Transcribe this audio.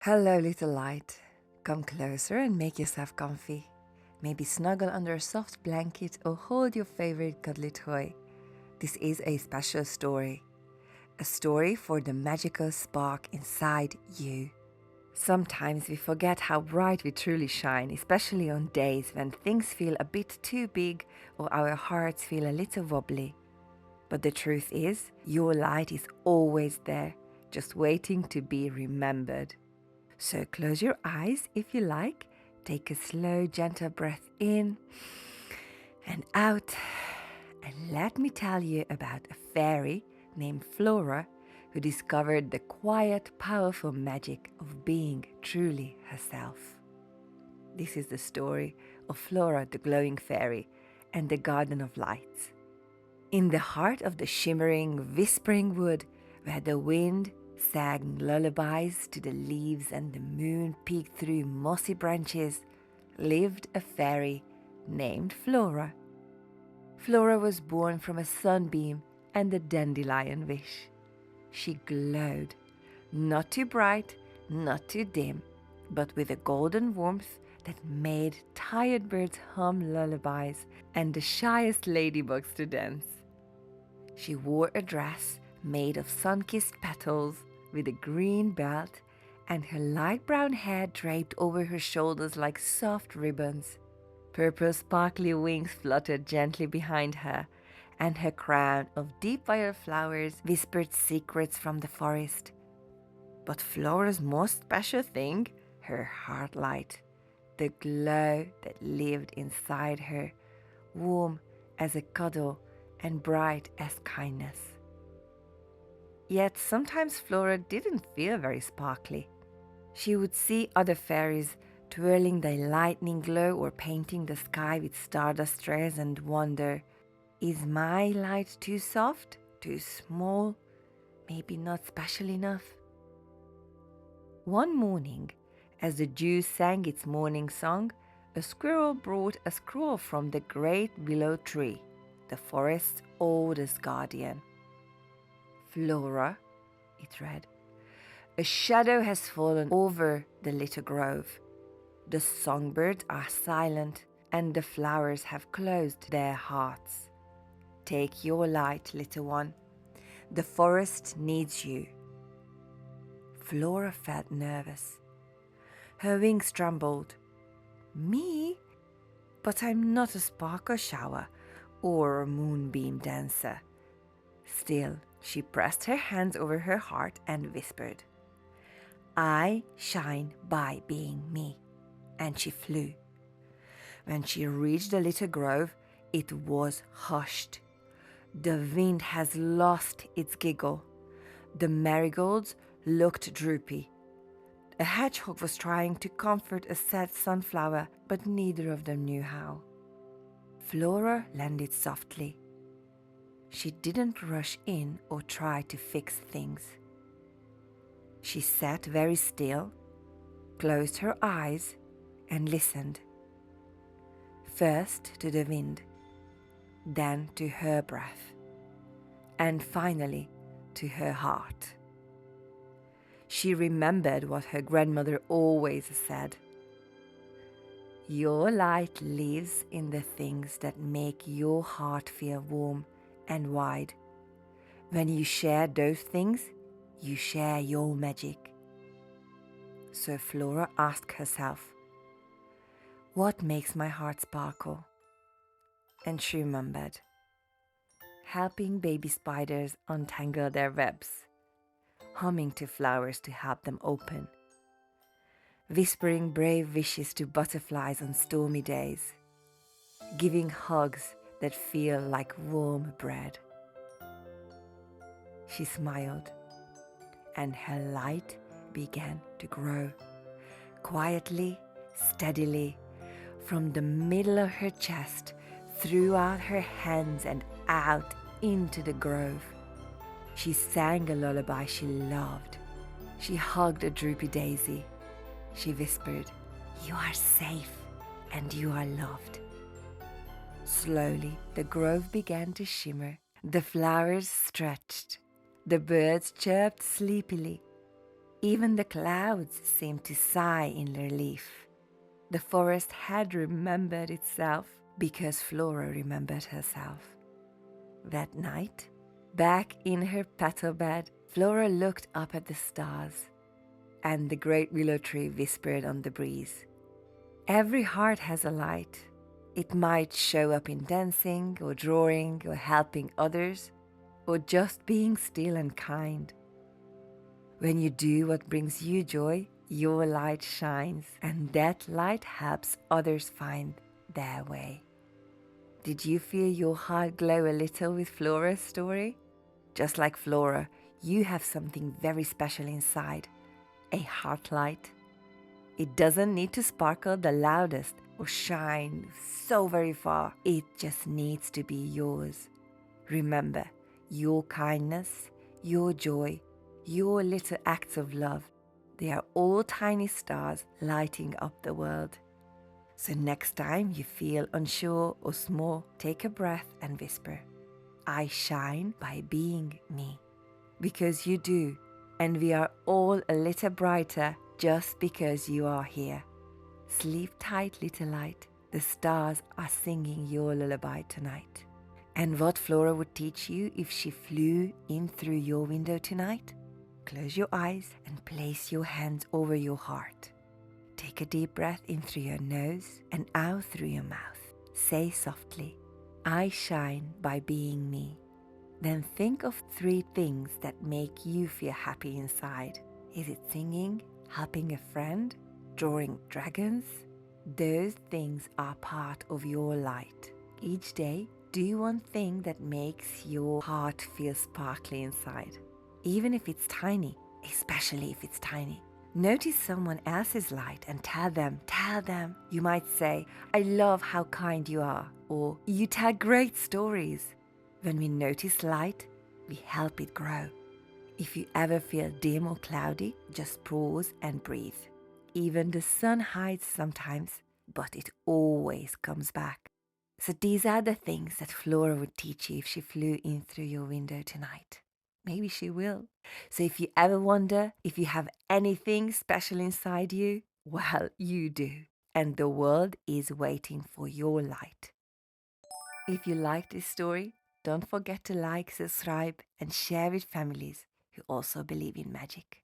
Hello, little light. Come closer and make yourself comfy. Maybe snuggle under a soft blanket or hold your favorite cuddly toy. This is a special story. A story for the magical spark inside you. Sometimes we forget how bright we truly shine, especially on days when things feel a bit too big or our hearts feel a little wobbly. But the truth is, your light is always there, just waiting to be remembered. So close your eyes if you like. Take a slow, gentle breath in and out. And let me tell you about a fairy named Flora who discovered the quiet, powerful magic of being truly herself. This is the story of Flora, the glowing fairy, and the Garden of Lights. In the heart of the shimmering, whispering wood, where the wind sang lullabies to the leaves and the moon peeked through mossy branches, lived a fairy named Flora. Flora was born from a sunbeam and a dandelion wish. She glowed, not too bright, not too dim, but with a golden warmth that made tired birds hum lullabies and the shyest ladybugs to dance. She wore a dress made of sun-kissed petals with a green belt, and her light brown hair draped over her shoulders like soft ribbons. Purple sparkly wings fluttered gently behind her, and her crown of deep violet flowers whispered secrets from the forest. But Flora's most special thing, her heart light, the glow that lived inside her, warm as a cuddle and bright as kindness. Yet sometimes Flora didn't feel very sparkly. She would see other fairies twirling their lightning glow or painting the sky with stardust strands and wonder, is my light too soft, too small, maybe not special enough? One morning, as the dew sang its morning song, a squirrel brought a scroll from the great willow tree, the forest's oldest guardian. Flora, it read, a shadow has fallen over the little grove. The songbirds are silent and the flowers have closed their hearts. Take your light, little one. The forest needs you. Flora felt nervous. Her wings trembled. Me? But I'm not a sparkle shower or a moonbeam dancer. Still, she pressed her hands over her heart and whispered, I shine by being me. And she flew. When she reached the little grove, it was hushed. The wind has lost its giggle. The marigolds looked droopy. A hedgehog was trying to comfort a sad sunflower, but neither of them knew how. Flora landed softly. She didn't rush in or try to fix things. She sat very still, closed her eyes, and listened. First to the wind, then to her breath, and finally to her heart. She remembered what her grandmother always said. Your light lives in the things that make your heart feel warm and wide. When you share those things, you share your magic. So Flora asked herself, what makes my heart sparkle? And she remembered, helping baby spiders untangle their webs, humming to flowers to help them open, whispering brave wishes to butterflies on stormy days, giving hugs that feel like warm bread. She smiled, and her light began to grow, quietly, steadily, from the middle of her chest, throughout her hands and out into the grove. She sang a lullaby she loved. She hugged a droopy daisy. She whispered, you are safe and you are loved. Slowly, the grove began to shimmer. The flowers stretched. The birds chirped sleepily. Even the clouds seemed to sigh in relief. The forest had remembered itself because Flora remembered herself. That night, back in her petal bed, Flora looked up at the stars, and the great willow tree whispered on the breeze. Every heart has a light. It might show up in dancing, or drawing, or helping others, or just being still and kind. When you do what brings you joy, your light shines, and that light helps others find their way. Did you feel your heart glow a little with Flora's story? Just like Flora, you have something very special inside, a heart light. It doesn't need to sparkle the loudest or shine so very far. It just needs to be yours. Remember, your kindness, your joy, your little acts of love, they are all tiny stars lighting up the world. So next time you feel unsure or small, take a breath and whisper, I shine by being me. Because you do, and we are all a little brighter just because you are here. Sleep tight, little light. The stars are singing your lullaby tonight. And what Flora would teach you if she flew in through your window tonight? Close your eyes and place your hands over your heart. Take a deep breath in through your nose and out through your mouth. Say softly, I shine by being me. Then think of 3 things that make you feel happy inside. Is it singing, helping a friend, drawing dragons? Those things are part of your light. Each day, do one thing that makes your heart feel sparkly inside. Even if it's tiny, especially if it's tiny. Notice someone else's light and tell them. You might say, I love how kind you are, or you tell great stories. When we notice light, we help it grow. If you ever feel dim or cloudy, just pause and breathe. Even the sun hides sometimes, but it always comes back. So these are the things that Flora would teach you if she flew in through your window tonight. Maybe she will. So if you ever wonder if you have anything special inside you, well, you do. And the world is waiting for your light. If you like this story, don't forget to like, subscribe, and share with families who also believe in magic.